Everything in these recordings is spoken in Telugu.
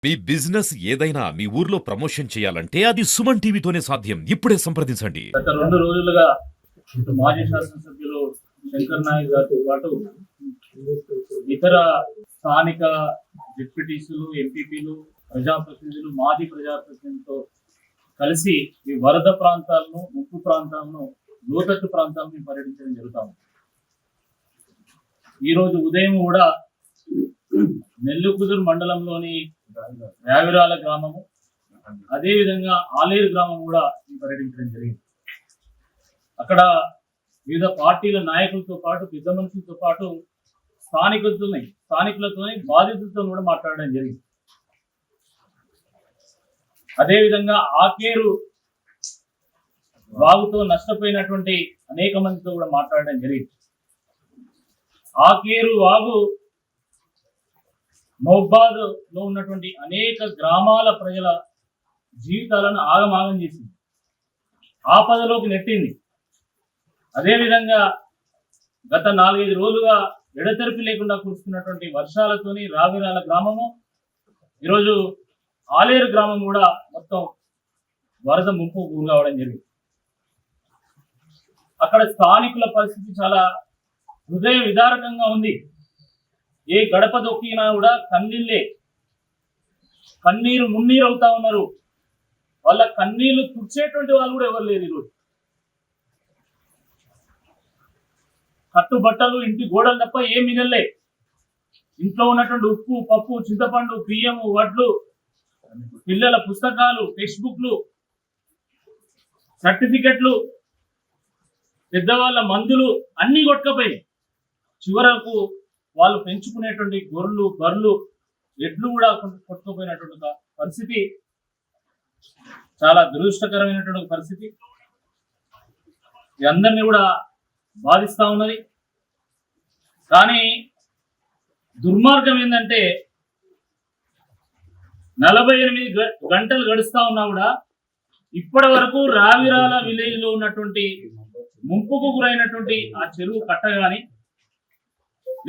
మీ బిజినెస్ ఏదైనా మీ ఊర్లో ప్రమోషన్ చేయాలంటే అది సుమన్ టీవీతోనే సాధ్యం. ఇప్పుడే సంప్రదించండి. గత 2 రోజులుగా మాజీ శాసనసభ్యులు శంకర్ నాయక్ గారితో పాటు ఇతర స్థానిక డిప్యూటీసులు, ఎంపీపీలు, ప్రజాప్రతినిధులు, మాజీ ప్రజాప్రతినిధులతో కలిసి ఈ వరద ప్రాంతాలను, ముప్పు ప్రాంతాలను, లోతట్టు ప్రాంతాలను పర్యటించడం జరుగుతాము. ఈరోజు ఉదయం కూడా నెల్లికుదురు మండలంలోని రావిరాల గ్రామము, అదేవిధంగా ఆలేరు గ్రామం కూడా పర్యటించడం జరిగింది. అక్కడ వివిధ పార్టీల నాయకులతో పాటు, పెద్ద మనుషులతో పాటు స్థానికులతో బాధితులతో కూడా మాట్లాడడం జరిగింది. అదేవిధంగా ఆకేరు వాగుతో నష్టపోయినటువంటి అనేక మందితో కూడా మాట్లాడడం జరిగింది. ఆకేరు వాగు మహబాద్ లో ఉన్నటువంటి అనేక గ్రామాల ప్రజల జీవితాలను ఆగమాగం చేసింది, ఆపదలోకి నెట్టింది. అదేవిధంగా గత 4-5 రోజులుగా ఎడతెరిపి లేకుండా కురుస్తున్నటువంటి వర్షాలతోని రావిరాల గ్రామము, ఈరోజు ఆలేరు గ్రామం కూడా మొత్తం వరద ముంపు గురి కావడం జరిగింది. అక్కడ స్థానికుల పరిస్థితి చాలా హృదయ విదారకంగా ఉంది. ఏ గడప దొక్కినా కూడా కన్నీరు మున్నీరు అవుతా ఉన్నారు. వాళ్ళ కన్నీళ్లు తుడిచేటువంటి వాళ్ళు కూడా ఎవరు లేరు. ఈరోజు కట్టుబట్టలు, ఇంటి గోడలు తప్ప ఏం మిగలలే. ఇంట్లో ఉన్నటువంటి ఉప్పు, పప్పు, చింతపండు, బియ్యము, వడ్లు, పిల్లల పుస్తకాలు, టెక్స్ట్ బుక్లు, సర్టిఫికెట్లు, పెద్దవాళ్ళ మందులు అన్ని కొట్టుకపోయి చివరకు వాళ్ళు పెంచుకునేటువంటి గొర్రెలు, బర్రెలు, ఎడ్లు కూడా కొట్టుకుపోయినటువంటి పరిస్థితి చాలా దురదృష్టకరమైనటువంటి పరిస్థితి. అందరినీ కూడా బాధిస్తా ఉన్నది. కానీ దుర్మార్గం ఏంటంటే 48 గంటలు గడుస్తా ఉన్నా కూడా ఇప్పటి వరకు రావిరాల విలేజ్ లో ఉన్నటువంటి ముంపుకు గురైనటువంటి ఆ చెరువు కట్ట గాని,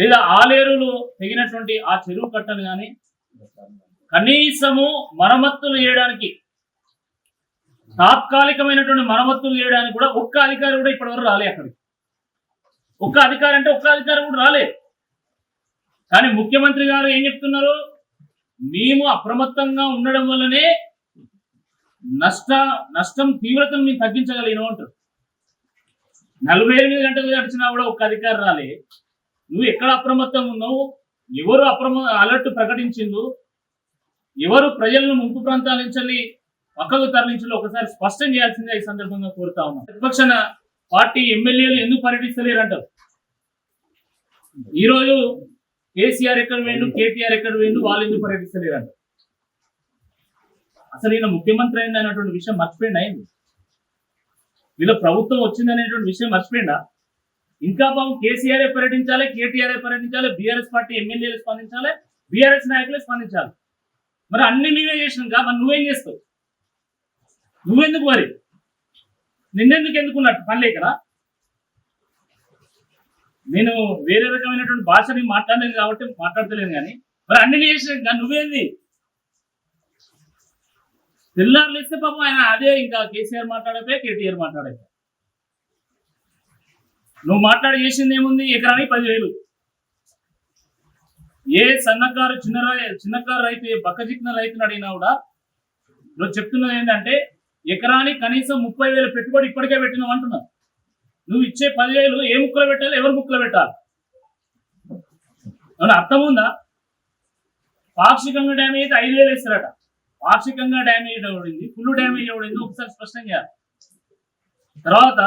లేదా ఆలేరులో తెగినటువంటి ఆ చెరువు కట్టను గాని కనీసము మరమ్మతులు చేయడానికి, తాత్కాలికమైనటువంటి మరమ్మతులు చేయడానికి కూడా ఒక్క అధికారి కూడా ఇప్పటివరకు రాలే. అక్కడికి ఒక్క అధికారి కూడా రాలే. కానీ ముఖ్యమంత్రి గారు ఏం చెప్తున్నారు? మేము అప్రమత్తంగా ఉండడం వల్లనే నష్టం తీవ్రతను మేము తగ్గించగలిగినాం అంటారు. 48 గంటలు గడిచినా కూడా ఒక్క అధికారి రాలే. నువ్వు ఎక్కడ అప్రమత్తంగా ఉన్నావు? ఎవరు అలర్ట్ ప్రకటించిండు? ఎవరు ప్రజలను ముంపు ప్రాంతాల నుంచి పక్కకు తరలించాలో ఒకసారి స్పష్టం చేయాల్సిందే ఈ సందర్భంగా కోరుతా ఉన్నాం. ప్రతిపక్ష పార్టీ ఎమ్మెల్యేలు ఎందుకు పర్యటిస్తలేరంటారు. ఈరోజు కేసీఆర్ ఎక్కడ వేయండు, కేటీఆర్ ఎక్కడ వేయండు, వాళ్ళు ఎందుకు పర్యటిస్తలేరంటారు. అసలు ఈయన ముఖ్యమంత్రి అయింది అనేటువంటి విషయం మర్చిపోయింది. అయింది వీళ్ళ ప్రభుత్వం వచ్చిందనేటువంటి విషయం మర్చిపోయిందా? ఇంకా పాపం కేసీఆర్ పర్యటించాలి, కేటీఆర్ పర్యటించాలి, బీఆర్ఎస్ పార్టీ ఎమ్మెల్యేలు స్పందించాలి, బీఆర్ఎస్ నాయకులే స్పందించాలి. మరి అన్ని మేమే చేసినాక మరి నువ్వేం చేస్తావు? నువ్వెందుకు? మరి ఎందుకున్నట్టు పని లేకరా? నేను వేరే రకమైనటువంటి భాషని మాట్లాడలేదు కాబట్టి మాట్లాడతలేను. కానీ మరి అన్ని చేసినాక నువ్వేంది? తెల్లారులు ఇస్తే పాపం ఆయన అదే ఇంకా కేసీఆర్ మాట్లాడపే, కేటీఆర్ మాట్లాడపే. నువ్వు మాట్లాడి చేసింది ఏముంది? ఎకరానికి 10,000. ఏ సన్నకారు చిన్నకారు రైతు, బక్కజిక్కిన రైతుని అడిగినా కూడా నువ్వు చెప్తున్నది ఏంటంటే ఎకరానికి కనీసం 30,000 పెట్టుబడి ఇప్పటికే పెట్టినావు అంటున్నావు. నువ్వు ఇచ్చే 10,000 ఏ ముక్కలు పెట్టాలి, ఎవరు ముక్కలు పెట్టాలి? ఏమన్నా అర్థం ఉందా? పాక్షికంగా డ్యామేజ్ అయితే 5,000 వేస్తారట. పాక్షికంగా డ్యామేజ్ అవ్వడింది, ఫుల్ డ్యామేజ్ అవ్వడింది ఒకసారి స్పష్టం చేయాలి. తర్వాత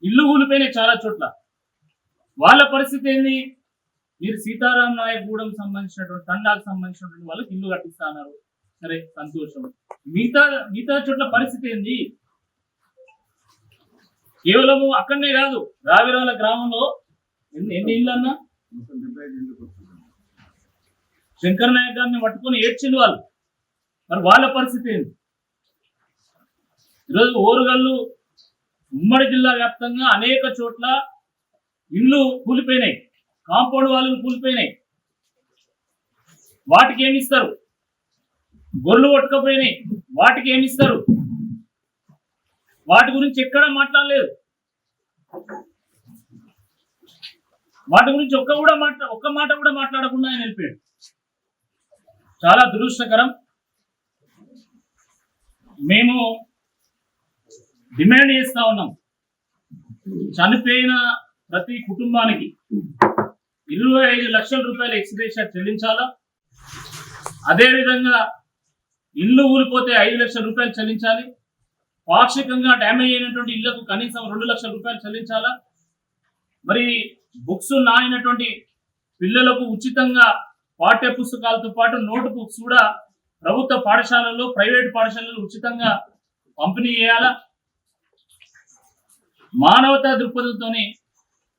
ఇల్లు కూలిపోయినాయి చాలా చోట్ల. వాళ్ళ పరిస్థితి ఏంది? మీరు సీతారాం నాయక్ గూడెం సంబంధించినటువంటి తండాకు సంబంధించినటువంటి వాళ్ళకి ఇల్లు కట్టిస్తా అన్నారు. సరే, సంతోషం. మిగతా చోట్ల పరిస్థితి ఏంది? కేవలము అక్కడనే కాదు, రావిరాల గ్రామంలో ఎన్ని ఇళ్ళు అన్నా శంకర్ నాయక్ గారిని పట్టుకొని ఏడ్చిండు వాళ్ళు. మరి వాళ్ళ పరిస్థితి ఏంది? ఈరోజు ఓరుగల్లు ఉమ్మడి జిల్లా వ్యాప్తంగా అనేక చోట్ల ఇళ్ళు కూలిపోయినాయి, కాంపౌండ్ వాళ్ళు కూలిపోయినాయి. వాటికి ఏమి ఇస్తారు? గొర్రెలు కొట్టుకపోయినాయి, వాటికి ఏమి ఇస్తారు? వాటి గురించి ఎక్కడా మాట్లాడలేదు. వాటి గురించి ఒక్క మాట కూడా మాట్లాడకుండా ఆయన వెళ్ళిపోయాడు. చాలా దురదృష్టకరం. మేము డిమాండ్ చేస్తా ఉన్నాం, చనిపోయిన ప్రతి కుటుంబానికి 25 లక్షల రూపాయలు ఎక్స్గ్రేషియా చెల్లించాలా. అదేవిధంగా ఇల్లు ఊలిపోతే 5 లక్షల రూపాయలు చెల్లించాలి. పాక్షికంగా డ్యామేజ్ అయినటువంటి ఇళ్లకు కనీసం 2 లక్షల రూపాయలు చెల్లించాలా. మరి బుక్స్ నానినటువంటి పిల్లలకు ఉచితంగా పాఠ్య పుస్తకాలతో పాటు నోట్ బుక్స్ కూడా ప్రభుత్వ పాఠశాలల్లో, ప్రైవేట్ పాఠశాలల్లో ఉచితంగా పంపిణీ చేయాలా. మానవతా దృక్పథంతో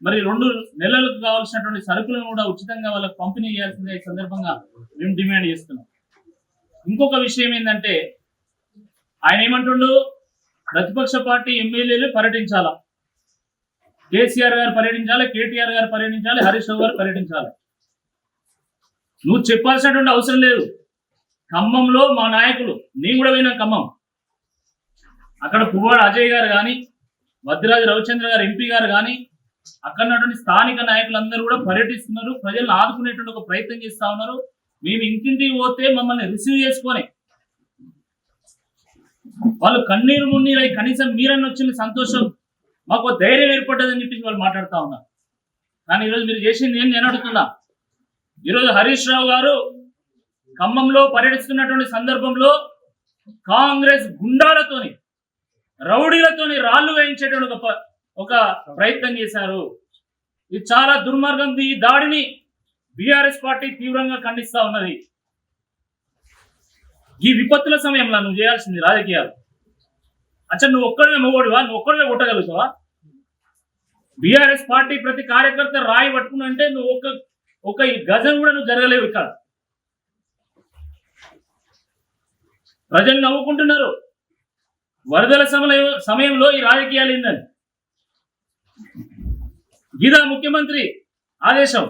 మరి 2 నెలలకు కావాల్సినటువంటి సరుకులను కూడా ఉచితంగా వాళ్ళకు పంపిణీ చేయాల్సిందే ఈ సందర్భంగా మేము డిమాండ్ చేస్తున్నాం. ఇంకొక విషయం ఏంటంటే, ఆయన ఏమంటుండు, ప్రతిపక్ష పార్టీ ఎమ్మెల్యేలు పర్యటించాలా, కేసీఆర్ గారు పర్యటించాలి, కేటీఆర్ గారు పర్యటించాలి, హరీష్ రావు గారు పర్యటించాలి. నువ్వు చెప్పాల్సినటువంటి అవసరం లేదు. ఖమ్మంలో మా నాయకులు, నేను కూడా పోయినా ఖమ్మం, అక్కడ పువ్వాడ అజయ్ గారు కానీ, వద్దిరాజు రవిచంద్ర గారు ఎంపీ గారు కానీ, అక్కడ ఉన్నటువంటి స్థానిక నాయకులందరూ కూడా పర్యటిస్తున్నారు, ప్రజలను ఆదుకునేటువంటి ఒక ప్రయత్నం చేస్తా ఉన్నారు. మేము ఇంటింటికి పోతే మమ్మల్ని రిసీవ్ చేసుకొని వాళ్ళు కన్నీరు మున్నీరై కనీసం మీరన్న వచ్చిన సంతోషం, మాకు ధైర్యం ఏర్పడ్డదని చెప్పి వాళ్ళు మాట్లాడుతూ ఉన్నారు. కానీ ఈరోజు మీరు చేసింది ఏం నేను అడుగుతున్నా. ఈరోజు హరీష్ రావు గారు ఖమ్మంలో పర్యటిస్తున్నటువంటి సందర్భంలో కాంగ్రెస్ గుండాలతోని, రౌడీలతోని రాళ్లు వేయించేటువంటి ఒక ప్రయత్నం చేశారు. ఇది చాలా దుర్మార్గం. ఈ దాడిని బీఆర్ఎస్ పార్టీ తీవ్రంగా ఖండిస్తా ఉన్నది. ఈ విపత్తుల సమయంలో నువ్వు చేయాల్సింది రాజకీయాలు. అచ్చా, నువ్వు ఒక్కడే మొగోడివా? నువ్వు ఒక్కడే కొట్టగలుగుతావా? బీఆర్ఎస్ పార్టీ ప్రతి కార్యకర్త రాయి పట్టుకున్నంటే నువ్వు ఒక గజం కూడా నువ్వు జరగలేవు. ఇక్కడ ప్రజలు నవ్వుకుంటున్నారు. వరదల సమయంలో ఈ రాజకీయాలు ఏందని గీదా ముఖ్యమంత్రి ఆదేశం.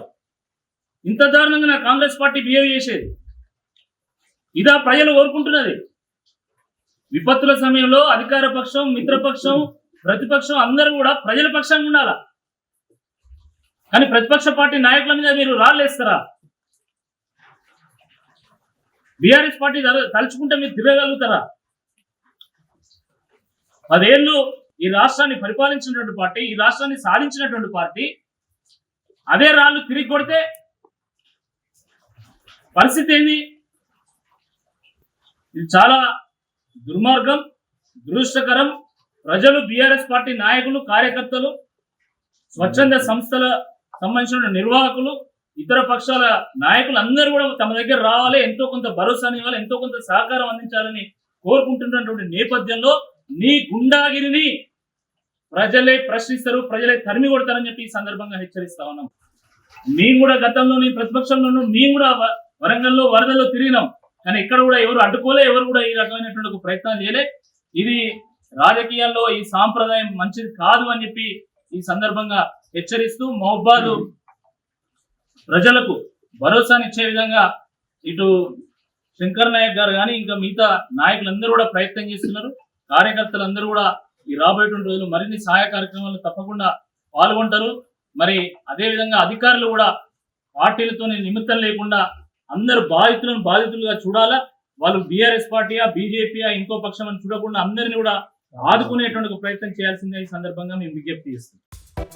ఇంత దారుణంగా నా కాంగ్రెస్ పార్టీ బిహేవ్ చేసేది ఇదా ప్రజలు కోరుకుంటున్నది? విపత్తుల సమయంలో అధికార పక్షం, మిత్రపక్షం, ప్రతిపక్షం అందరూ కూడా ప్రజల పక్షంగా ఉండాలా. కానీ ప్రతిపక్ష పార్టీ నాయకుల మీద మీరు రాళ్ళేస్తారా? బీఆర్ఎస్ పార్టీ తలుచుకుంటే మీరు తిరగలుగుతారా? 10 ఏళ్ళు ఈ రాష్ట్రాన్ని పరిపాలించినటువంటి పార్టీ, ఈ రాష్ట్రాన్ని సాధించినటువంటి పార్టీ అదే రాళ్ళు తిరిగి కొడితే పరిస్థితి ఏంది? ఇది చాలా దుర్మార్గం, దురదృష్టకరం. ప్రజలు, బీఆర్ఎస్ పార్టీ నాయకులు, కార్యకర్తలు, స్వచ్ఛంద సంస్థల సంబంధించిన నిర్వాహకులు, ఇతర పక్షాల నాయకులు అందరూ కూడా తమ దగ్గర రావాలి, ఎంతో కొంత భరోసాని ఇవ్వాలి, ఎంతో కొంత సహకారం అందించాలని కోరుకుంటున్నటువంటి నేపథ్యంలో నీ గుండాగిరిని ప్రజలే ప్రశ్నిస్తారు, ప్రజలే తరిమి కొడతారని చెప్పి ఈ సందర్భంగా హెచ్చరిస్తా ఉన్నాం. మేము కూడా గతంలో నీ ప్రతిపక్షంలోనూ మేము కూడా వరంగల్లో వరదల్లో తిరిగినాం. కానీ ఇక్కడ కూడా ఎవరు అడ్డుకోలే, ఎవరు కూడా ఈ రకమైనటువంటి ఒక ప్రయత్నం చేయలే. ఇది రాజకీయాల్లో ఈ సాంప్రదాయం మంచిది కాదు అని చెప్పి ఈ సందర్భంగా హెచ్చరిస్తూ మహబూబాద్ ప్రజలకు భరోసానిచ్చే విధంగా ఇటు శంకర్ నాయక్ గారు కానీ ఇంకా మిగతా నాయకులందరూ కూడా ప్రయత్నం చేస్తున్నారు. కార్యకర్తలందరూ కూడా ఈ రాబోయేటువంటి రోజులు మరిన్ని సహాయ కార్యక్రమాలు తప్పకుండా పాల్గొంటారు. మరి అదేవిధంగా అధికారులు కూడా పార్టీలతో నిమిత్తం లేకుండా అందరు బాధితులుగా చూడాలా. వాళ్ళు బీఆర్ఎస్ పార్టీయా, బీజేపీయా, ఇంకో పక్షం అని చూడకుండా అందరినీ కూడా ఆదుకునేటువంటి ప్రయత్నం చేయాల్సిందే ఈ సందర్భంగా మేము విజ్ఞప్తి చేస్తున్నాం.